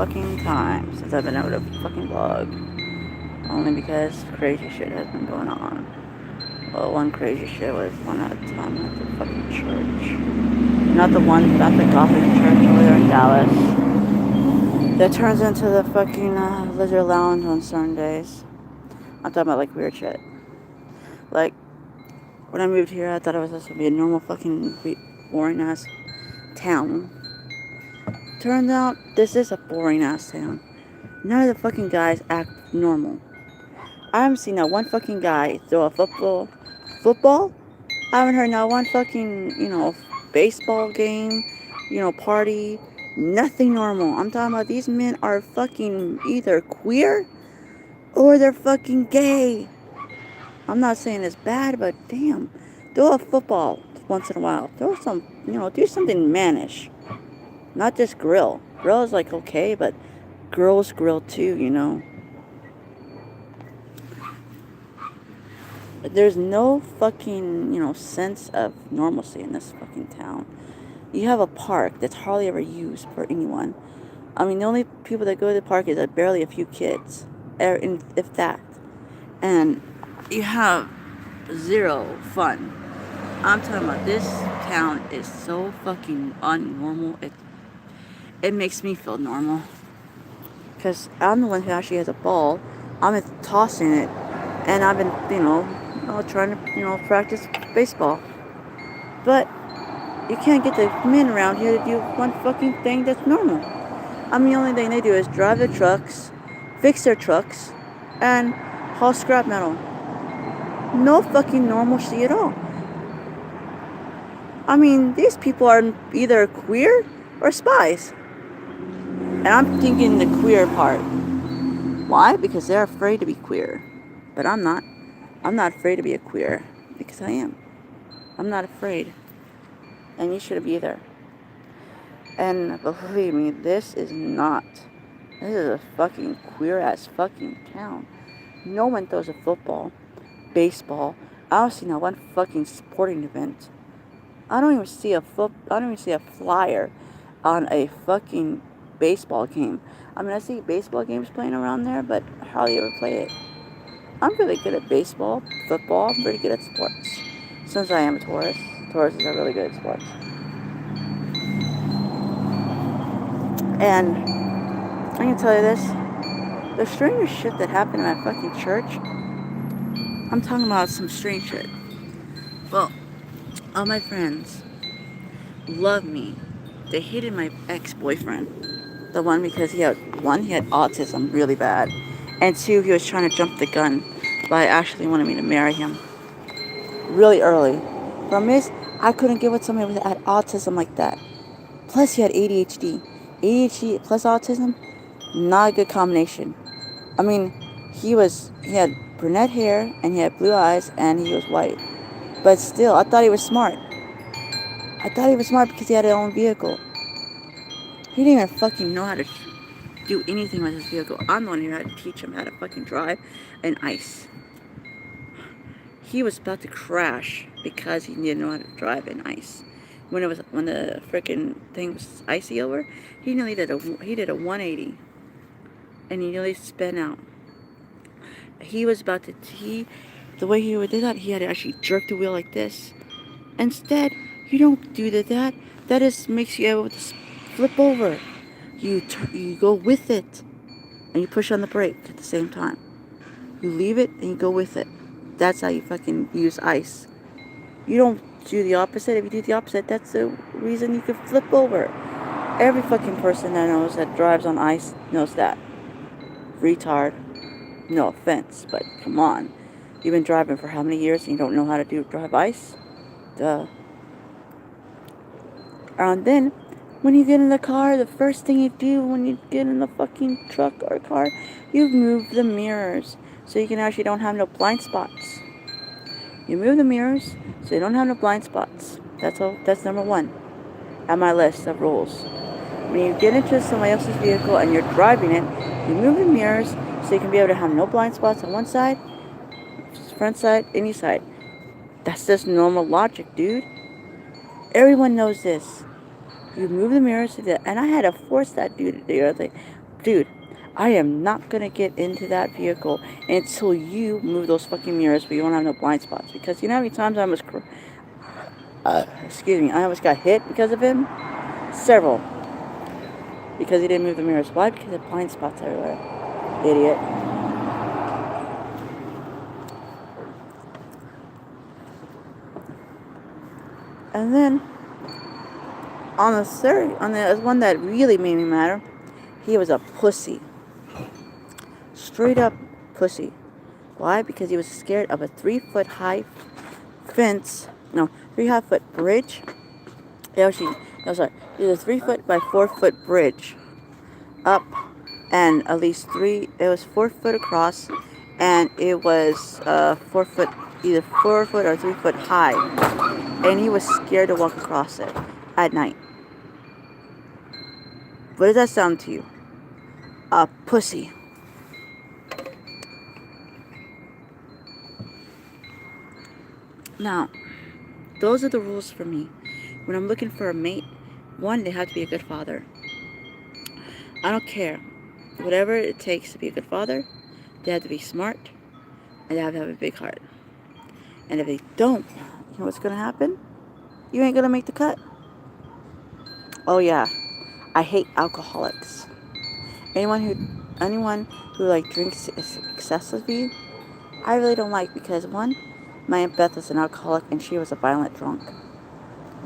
fucking time since I've been able to fucking vlog. Only because crazy shit has been going on. Well, one crazy shit was one at a time at the fucking church. Not the Gothic church over there in Dallas. That turns into the fucking Lizard Lounge on certain days. I'm talking about like weird shit. Like, when I moved here, I thought it was just gonna be a normal fucking boring ass town. Turns out, this is a boring ass town. None of the fucking guys act normal. I haven't seen not one fucking guy throw a football. Football? I haven't heard not one fucking, baseball game, party. Nothing normal. I'm talking about these men are fucking either queer or they're fucking gay. I'm not saying it's bad, but damn. Throw a football once in a while. Throw some, do something mannish. Not just grill. Grill is like okay, but girls grill too. There's no fucking, sense of normalcy in this fucking town. You have a park that's hardly ever used for anyone. I mean, the only people that go to the park is barely a few kids, if that. And you have zero fun. I'm talking about this town is so fucking unnormal. It makes me feel normal. Because I'm the one who actually has a ball. I'm tossing it. And I've been, trying to, practice baseball. But you can't get the men around here to do one fucking thing that's normal. I mean, the only thing they do is drive their trucks, fix their trucks, and haul scrap metal. No fucking normalcy at all. I mean, these people are either queer or spies. And I'm thinking the queer part. Why? Because they're afraid to be queer. But I'm not. I'm not afraid to be a queer. Because I am. I'm not afraid. And you shouldn't be either. And believe me, this is a fucking queer-ass fucking town. No one throws a football, baseball. I don't see not one fucking sporting event. I don't even see a flyer on a fucking baseball game. I mean, I see baseball games playing around there, but I hardly ever play it. I'm really good at baseball, football. I'm pretty good at sports. Since I am a Taurus, Tauruses are really good at sports. And I can tell you this: the strangest shit that happened at my fucking church. I'm talking about some strange shit. Well, all my friends love me. They hated my ex-boyfriend. The one because he had autism really bad. And two, he was trying to jump the gun by actually wanting me to marry him. Really early. From this, I couldn't get with somebody that had autism like that. Plus he had ADHD. ADHD plus autism, not a good combination. I mean, he had brunette hair and he had blue eyes and he was white. But still, I thought he was smart. I thought he was smart because he had his own vehicle. He didn't even fucking know how to do anything with his vehicle. I'm the one who had to teach him how to fucking drive in ice. He was about to crash because he didn't know how to drive in ice. When the freaking thing was icy over, he did a 180, and he nearly spun out. He was about to the way he would do that, he had to actually jerk the wheel like this. Instead, you don't do that. That just makes you able to flip over. You go with it, and you push on the brake at the same time. You leave it and you go with it. That's how you fucking use ice. You don't do the opposite. If you do the opposite, that's the reason you can flip over. Every fucking person that knows that drives on ice knows that. Retard. No offense, but come on. You've been driving for how many years and you don't know how to drive ice? Duh. And then, when you get in the car, the first thing you do when you get in the fucking truck or car, you move the mirrors so you can actually don't have no blind spots. You move the mirrors so you don't have no blind spots. That's number one on my list of rules. When you get into somebody else's vehicle and you're driving it, you move the mirrors so you can be able to have no blind spots on one side, front side, any side. That's just normal logic, dude. Everyone knows this. You move the mirrors to and I had to force that dude to do it. Dude, I am not gonna get into that vehicle until you move those fucking mirrors but you don't have no blind spots. Because you know how many times I almost, excuse me, I almost got hit because of him? Several. Because he didn't move the mirrors. Why? Because of blind spots everywhere. Idiot. And then, on the one that really made me mad, he was a pussy. Straight up pussy. Why? Because he was scared of a 3-foot high fence. No, 3-foot bridge. Actually, no, sorry. It was a 3-foot by 4-foot bridge. Up and at least it was 4 foot across, and it was 4 foot, either 4 foot or 3 foot high. And he was scared to walk across it at night. What does that sound to you? A pussy. Now, those are the rules for me. When I'm looking for a mate, one, they have to be a good father. I don't care. Whatever it takes to be a good father, they have to be smart, and they have to have a big heart. And if they don't, you know what's going to happen? You ain't going to make the cut. Oh yeah, I hate alcoholics. Anyone who like drinks excessively, I really don't like, because one, my Aunt Beth was an alcoholic and she was a violent drunk.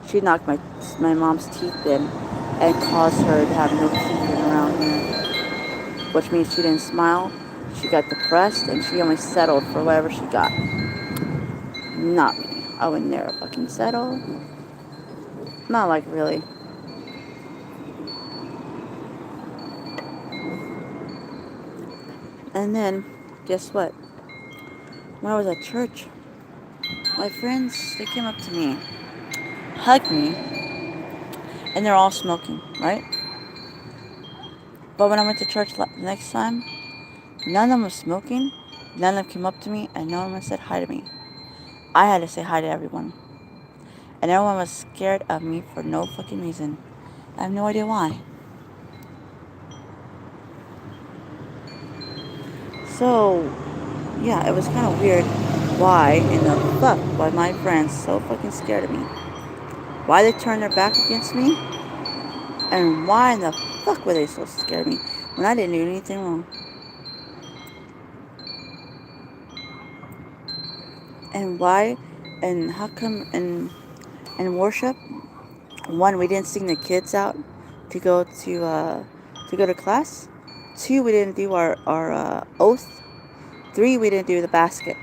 She knocked my mom's teeth in and caused her to have no teeth in around here, which means she didn't smile. She got depressed and she only settled for whatever she got. Not me. I would never fucking settle. Not like really. And then, guess what? When I was at church, my friends, they came up to me, hugged me, and they're all smoking, right? But when I went to church the next time, none of them was smoking, none of them came up to me, and no one said hi to me. I had to say hi to everyone. And everyone was scared of me for no fucking reason. I have no idea why. So, yeah, it was kind of weird. Why in the fuck were my friends so fucking scared of me? Why they turned their back against me? And why in the fuck were they so scared of me when I didn't do anything wrong? And why? And how come in worship, one, we didn't sing the kids out to go to class. Two, we didn't do our oath. Three, we didn't do the basket.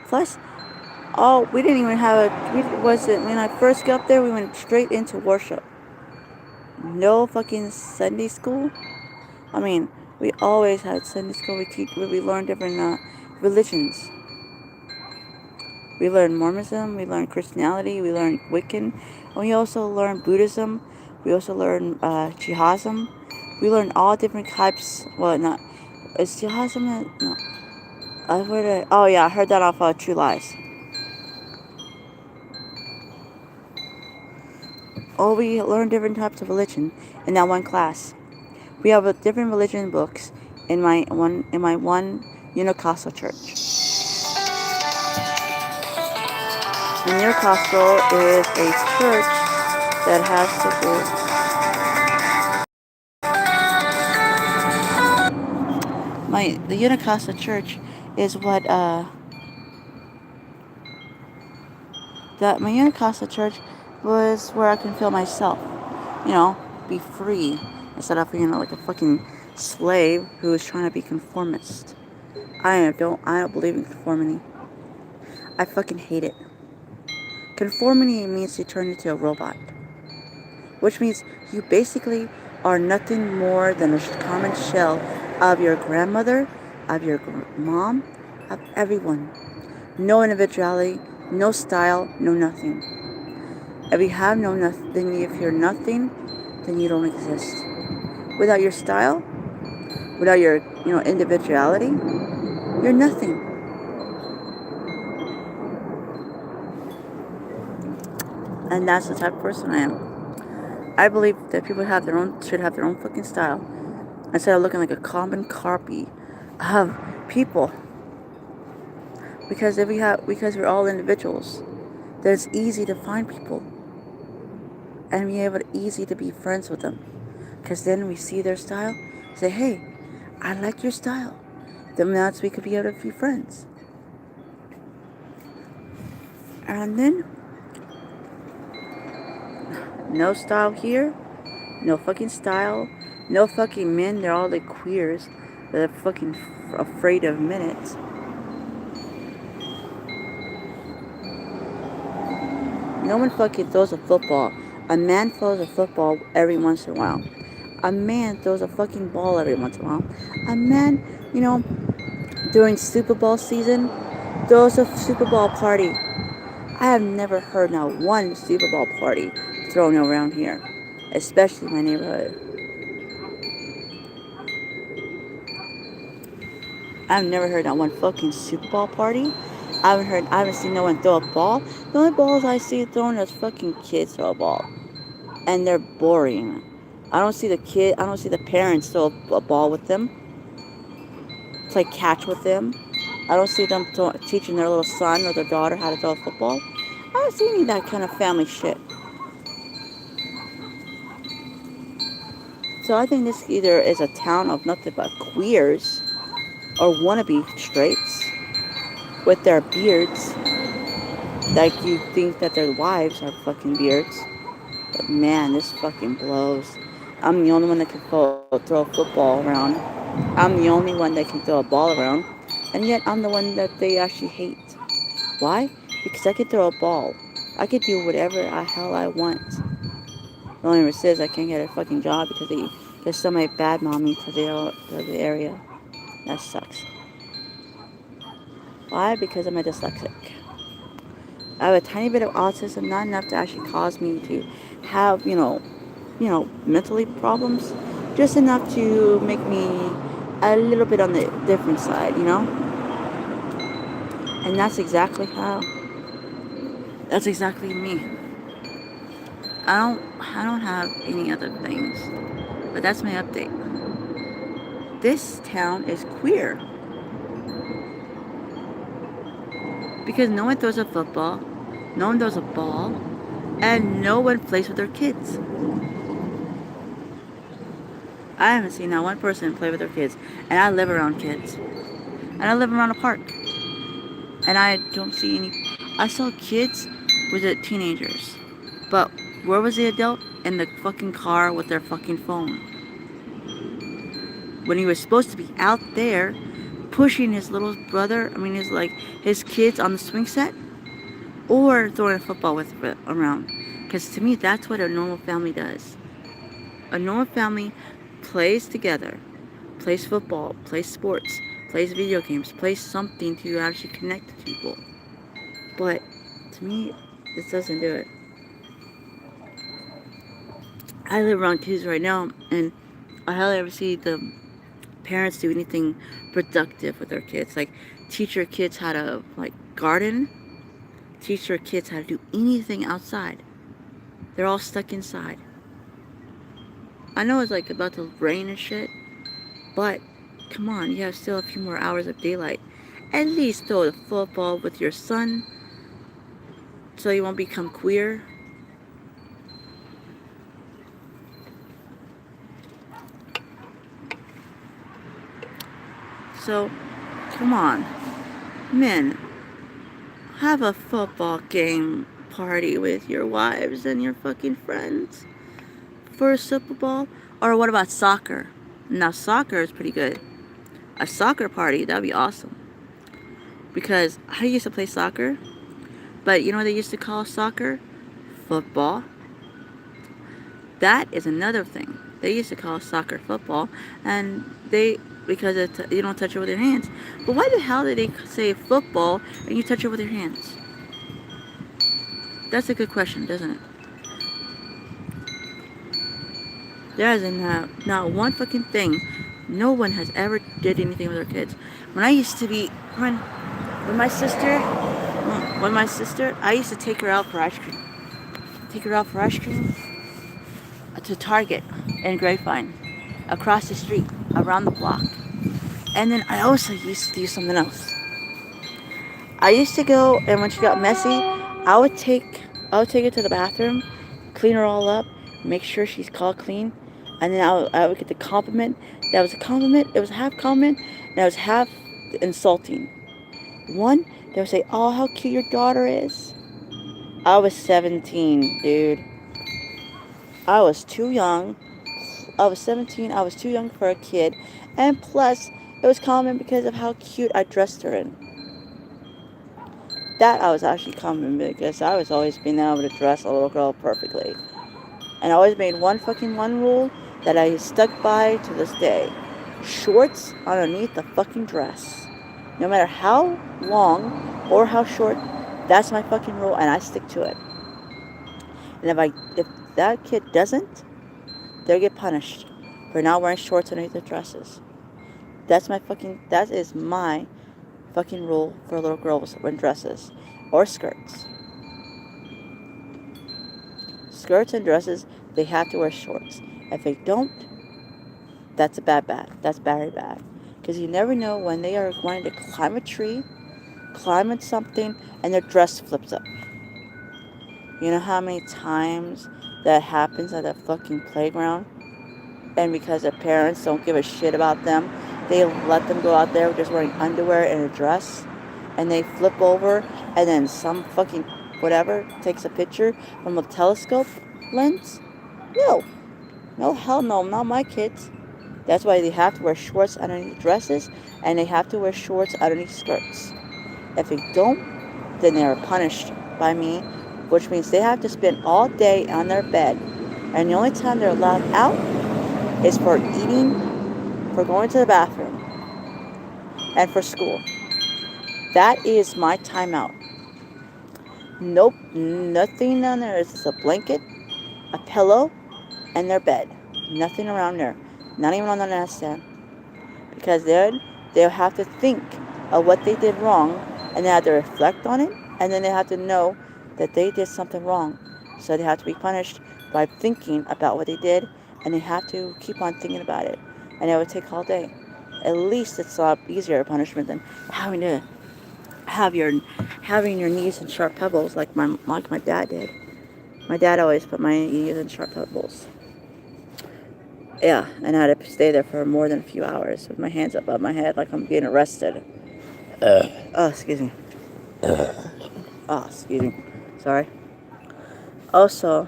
Plus, we didn't even have when I first got there, we went straight into worship. No fucking Sunday school. I mean, we always had Sunday school. We learned different religions. We learned Mormonism, we learned Christianity, we learned Wiccan, and we also learned Buddhism. We also learned Jihadism. We learned all different types. Well, not is Jihadism? No. I heard that off True Lies. Oh, we learned different types of religion in that one class. We have different religion books in my one Unicastle church. And Unicastle is a church that has the Unicastle church is what my Unicastle church was where I can feel myself, be free instead of like a fucking slave who is trying to be conformist. I don't believe in conformity. I fucking hate it. Conformity means you turn into a robot, which means you basically are nothing more than a common shell of your grandmother, of your mom, of everyone. No individuality, no style, no nothing. If you have no nothing, if you're nothing, then you don't exist. Without your style, without your, individuality, you're nothing. And that's the type of person I am. I believe that people should have their own fucking style instead of looking like a common copy of people. Because we're all individuals, that it's easy to find people and be able to easy to be friends with them. Because then we see their style, say, hey, I like your style. Then that's we could be able to be friends. And then no style here, no fucking style, no fucking men. They're all like queers. They're fucking afraid of minutes. No one fucking throws a football. A man throws a football every once in a while. A man throws a fucking ball every once in a while. A man, during Super Bowl season, throws a Super Bowl party. I have never heard not one Super Bowl party thrown around here, especially my neighborhood. I've never heard not one fucking Super Bowl party. I haven't seen no one throw a ball. The only balls I see thrown is fucking kids throw a ball, and they're boring. I don't see the parents throw a ball with them, play catch with them. I don't see them teaching their little son or their daughter how to throw a football. I don't see any of that kind of family shit. So I think this either is a town of nothing but queers or wannabe straights with their beards. Like you think that their wives have fucking beards. But man, this fucking blows. I'm the only one that can throw a football around. I'm the only one that can throw a ball around. And yet I'm the one that they actually hate. Why? Because I can throw a ball. I can do whatever the hell I want. The only risk is I can't get a fucking job because somebody bad mommy to the area. That sucks. Why? Because I'm a dyslexic. I have a tiny bit of autism, not enough to actually cause me to have, mentally problems. Just enough to make me a little bit on the different side, And that's exactly me. I don't have any other things. But that's my update. This town is queer. Because no one throws a football, no one throws a ball, and no one plays with their kids. I haven't seen not one person play with their kids. And I live around kids. And I live around a park. And I don't see any. I saw kids with the teenagers. But where was the adult? In the fucking car with their fucking phone. When he was supposed to be out there pushing his little brother, his kids on the swing set, or throwing a football around. Because to me, that's what a normal family does. A normal family plays together, plays football, plays sports, plays video games, plays something to actually connect to people. But to me, this doesn't do it. I live around kids right now, and I hardly ever see the parents do anything productive with their kids. Like, teach your kids how to, garden. Teach your kids how to do anything outside. They're all stuck inside. I know it's, about to rain and shit, but, come on, you have still a few more hours of daylight. At least throw the football with your son, so you won't become queer. So, come on, men, have a football game party with your wives and your fucking friends for a Super Bowl. Or what about soccer? Now, soccer is pretty good. A soccer party, that'd be awesome. Because I used to play soccer, but you know what they used to call soccer? Football. That is another thing. They used to call soccer football, and because you don't touch it with your hands. But why the hell did they say football and you touch it with your hands? That's a good question, doesn't it? There is not one fucking thing No one has ever did anything with their kids. When I used to be, when my sister, I used to take her out for ice cream. Take her out for ice cream to Target in Grapevine, across the street, around the block. And then I also used to do something else. I used to go, and when she got messy, I would take her to the bathroom, clean her all up, make sure she's all clean, and then I would get the compliment. That was a compliment. It was half compliment, and it was half insulting. One, they would say, "Oh, how cute your daughter is." I was 17, dude. I was too young. I was 17. I was too young for a kid, and plus, it was common because of how cute I dressed her in. That I was actually common because I was always being able to dress a little girl perfectly. And I always made one rule that I stuck by to this day. Shorts underneath the fucking dress. No matter how long or how short, that's my fucking rule and I stick to it. And if that kid doesn't, they'll get punished for not wearing shorts underneath their dresses. That is my fucking rule for little girls wearing dresses or skirts. Skirts and dresses, they have to wear shorts. If they don't, that's bad. That's very bad. Because you never know when they are going to climb a tree, climb at something, and their dress flips up. You know how many times that happens at a fucking playground? And because their parents don't give a shit about them, they let them go out there just wearing underwear and a dress, and they flip over, and then some fucking whatever takes a picture from a telescope lens? No. No, hell no, not my kids. That's why they have to wear shorts underneath dresses, and they have to wear shorts underneath skirts. If they don't, then they are punished by me, which means they have to spend all day on their bed, and the only time they're allowed out is for eating, for going to the bathroom, and for school. That is my timeout. Nope, nothing on there. It's just a blanket, a pillow, and their bed. Nothing around there. Not even on the nightstand. Because then they'll have to think of what they did wrong, and they have to reflect on it, and then they have to know that they did something wrong. So they have to be punished by thinking about what they did, and they have to keep on thinking about it. And it would take all day. At least it's a lot easier punishment than having to having your knees in sharp pebbles like my dad did. My dad always put my knees in sharp pebbles. Yeah, and I had to stay there for more than a few hours with my hands above my head like I'm being arrested. Oh, excuse me. Oh, excuse me. Sorry. Also,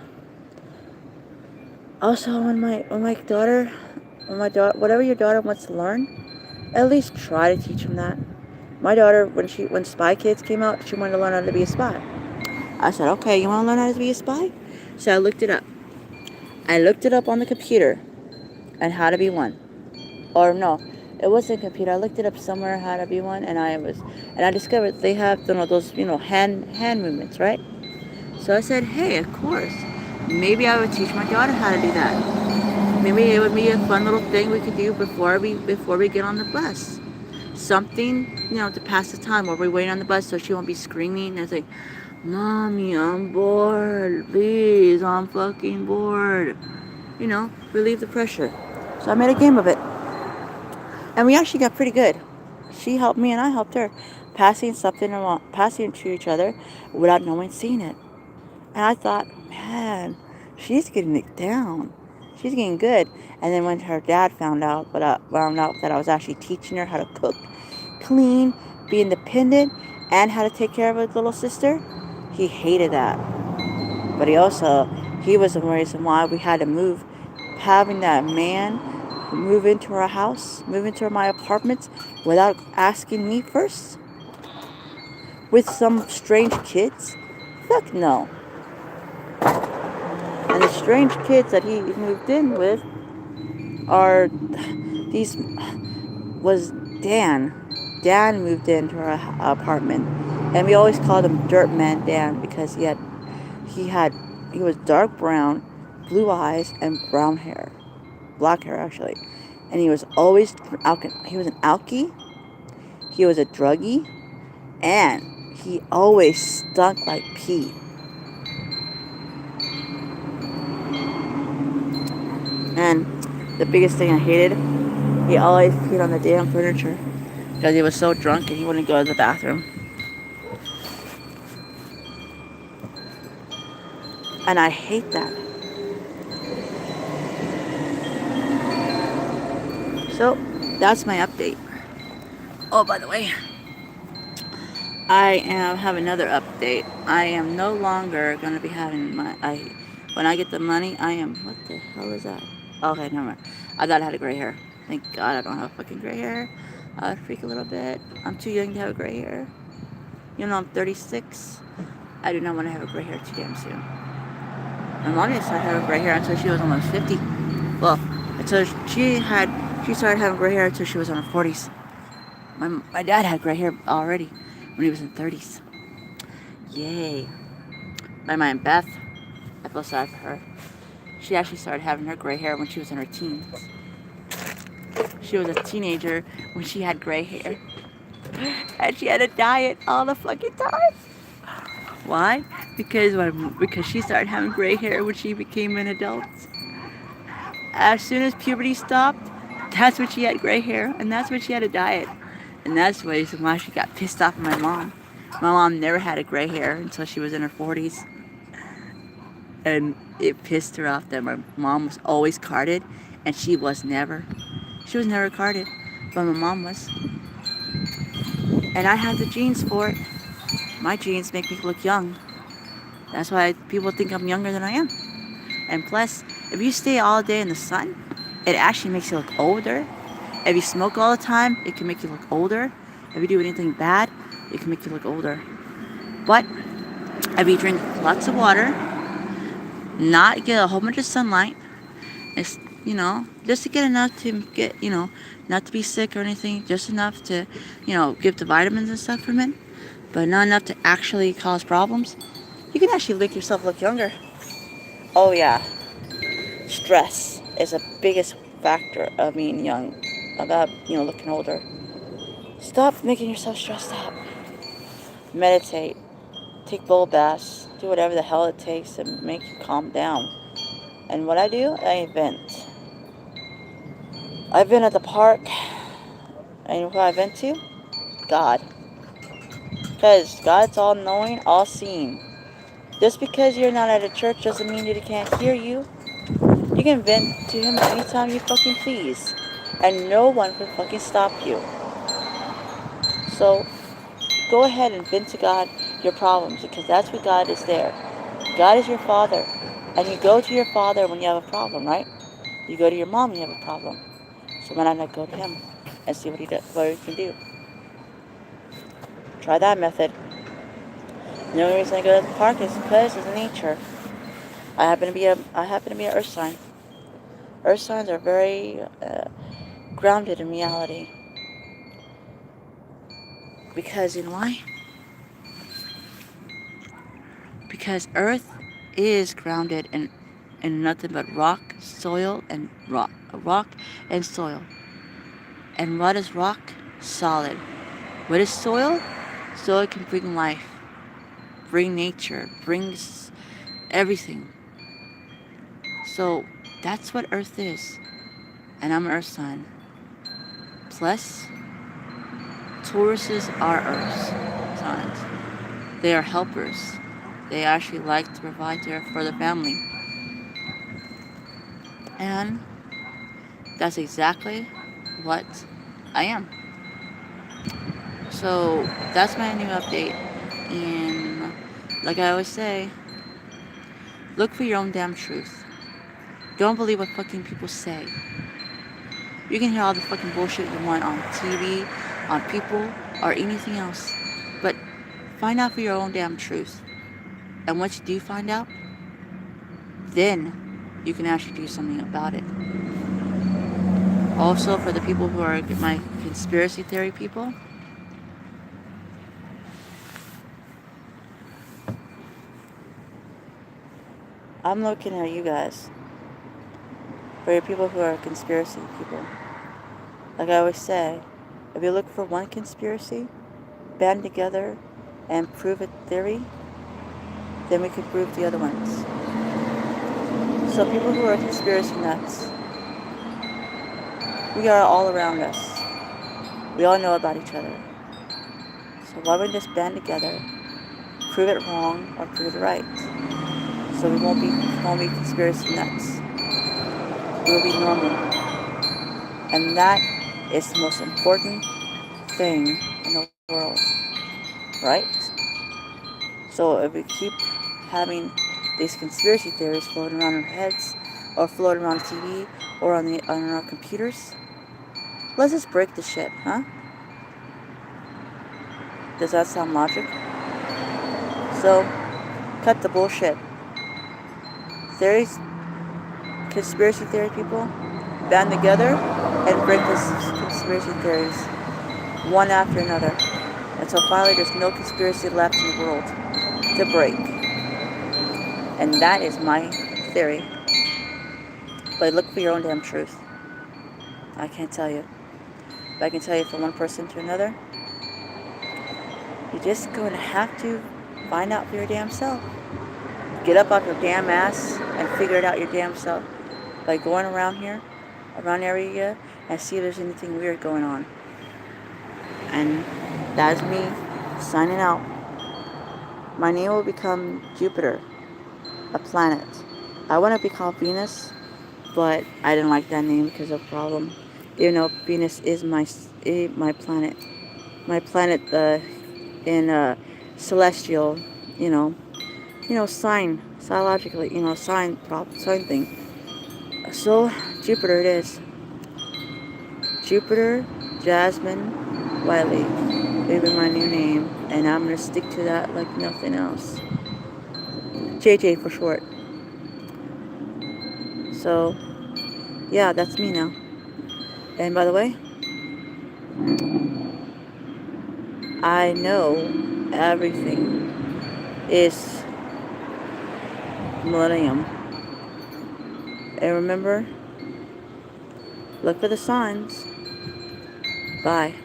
whatever your daughter wants to learn, at least try to teach them that. My daughter, when Spy Kids came out, she wanted to learn how to be a spy. I said, okay, you want to learn how to be a spy? So I looked it up. I looked it up on the computer and how to be one. Or no, it wasn't a computer. I looked it up somewhere how to be one, and I discovered they have those hand movements, right? So I said, hey, of course, maybe I would teach my daughter how to do that. Maybe it would be a fun little thing we could do before we get on the bus. Something, to pass the time while we're waiting on the bus, so she won't be screaming and saying, "Mommy, I'm bored. Please, I'm fucking bored." Relieve the pressure. So I made a game of it. And we actually got pretty good. She helped me and I helped her. Passing it to each other without no one seeing it. And I thought, man, she's getting it down. She's getting good. And then when her dad found out that I was actually teaching her how to cook, clean, be independent, and how to take care of his little sister, he hated that. But he was the reason why we had to move. Having that man move into our house, move into my apartment without asking me first? With some strange kids? Fuck no. And the strange kids that he moved in with was Dan. Dan moved into our apartment. And we always called him Dirt Man Dan because he was dark brown, blue eyes, and brown hair. Black hair, actually. And he was always he was an alkie, he was a druggie, and he always stunk like pee. And the biggest thing I hated, he always peed on the damn furniture because he was so drunk and he wouldn't go to the bathroom. And I hate that. So that's my update. Oh, by the way, have another update. I am no longer going to be having when I get the money, what the hell is that? Okay, never mind. I thought I had a gray hair. Thank God I don't have fucking gray hair. I would freak a little bit. I'm too young to have gray hair. You know, I'm 36. I do not want to have a gray hair too damn soon. My mom didn't start having gray hair until she was almost 50. Well, until she started having gray hair until she was in her 40s. My dad had gray hair already when he was in 30s. Yay. My Aunt Beth, I feel sorry for her. She actually started having her gray hair when she was in her teens. She was a teenager when she had gray hair. And she had to dye it all the fucking time. Why? Because she started having gray hair when she became an adult. As soon as puberty stopped, that's when she had gray hair, and that's when she had to dye it. And that's the reason why she got pissed off at my mom. My mom never had a gray hair until she was in her 40s. And it pissed her off that my mom was always carded, and she was never. She was never carded, but my mom was. And I have the genes for it. My genes make me look young. That's why people think I'm younger than I am. And plus, if you stay all day in the sun, it actually makes you look older. If you smoke all the time, it can make you look older. If you do anything bad, it can make you look older. But if you drink lots of water, not get a whole bunch of sunlight, it's, just to get enough to get, not to be sick or anything, just enough to, give the vitamins and stuff from it, but not enough to actually cause problems, you can actually make yourself look younger. Oh yeah, stress is the biggest factor of being young, about, looking older. Stop making yourself stressed out. Meditate. Take bowl baths. Do whatever the hell it takes to make you calm down. And what I do, I vent. I've been at the park, and who I vent to? God. Because God's all-knowing, all-seeing. Just because you're not at a church doesn't mean that He can't hear you. You can vent to Him anytime you fucking please. And no one can fucking stop you. So, go ahead and vent to God your problems, because that's what God is there. God is your Father. And you go to your Father when you have a problem, right? You go to your mom when you have a problem. So why not go to Him and see what He can do? Try that method. The only reason I go to the park is because it's nature. I happen to be an earth sign. Earth signs are very grounded in reality. Because, you know why? Because Earth is grounded in nothing but rock, soil, and rock. Rock and soil. And what is rock? Solid. What is soil? Soil can bring life, bring nature, brings everything. So that's what Earth is. And I'm an Earth sign. Plus, Tauruses are Earth signs. They are helpers. They actually like to provide for the family. And that's exactly what I am. So that's my new update. And like I always say, look for your own damn truth. Don't believe what fucking people say. You can hear all the fucking bullshit you want on TV, on people, or anything else. But find out for your own damn truth. And once you do find out, then you can actually do something about it. Also, for the people who are my conspiracy theory people, I'm looking at you guys. For your people who are conspiracy people, Like I always say, if you look for one conspiracy, band together and prove a theory, then we can prove the other ones. So people who are conspiracy nuts, we are all around us. We all know about each other. So why don't we just band together, prove it wrong or prove it right? So we won't be conspiracy nuts. We will be normal. And that is the most important thing in the world, right? So if we keep having these conspiracy theories floating around our heads, or floating around TV, or on our computers, let's just break the shit, huh? Does that sound logic? So, cut the bullshit. Theories, conspiracy theory people, band together and break these conspiracy theories one after another until finally there's no conspiracy left in the world to break. And that is my theory. But look for your own damn truth. I can't tell you. But I can tell you from one person to another, you're just going to have to find out for your damn self. Get up off your damn ass and figure it out your damn self by going around here, around area, and see if there's anything weird going on. And that's me signing out. My name will become Jupiter, a planet. I want to be called Venus, but I didn't like that name because of a problem. Even though Venus is my planet, in celestial, you know, sign, psychologically, sign thing. So Jupiter it is. Jupiter Jasmine Wiley. It'll be my new name, and I'm gonna stick to that like nothing else. JJ for short. So, yeah, that's me now. And by the way, I know everything is millennium. And remember, look for the signs. Bye.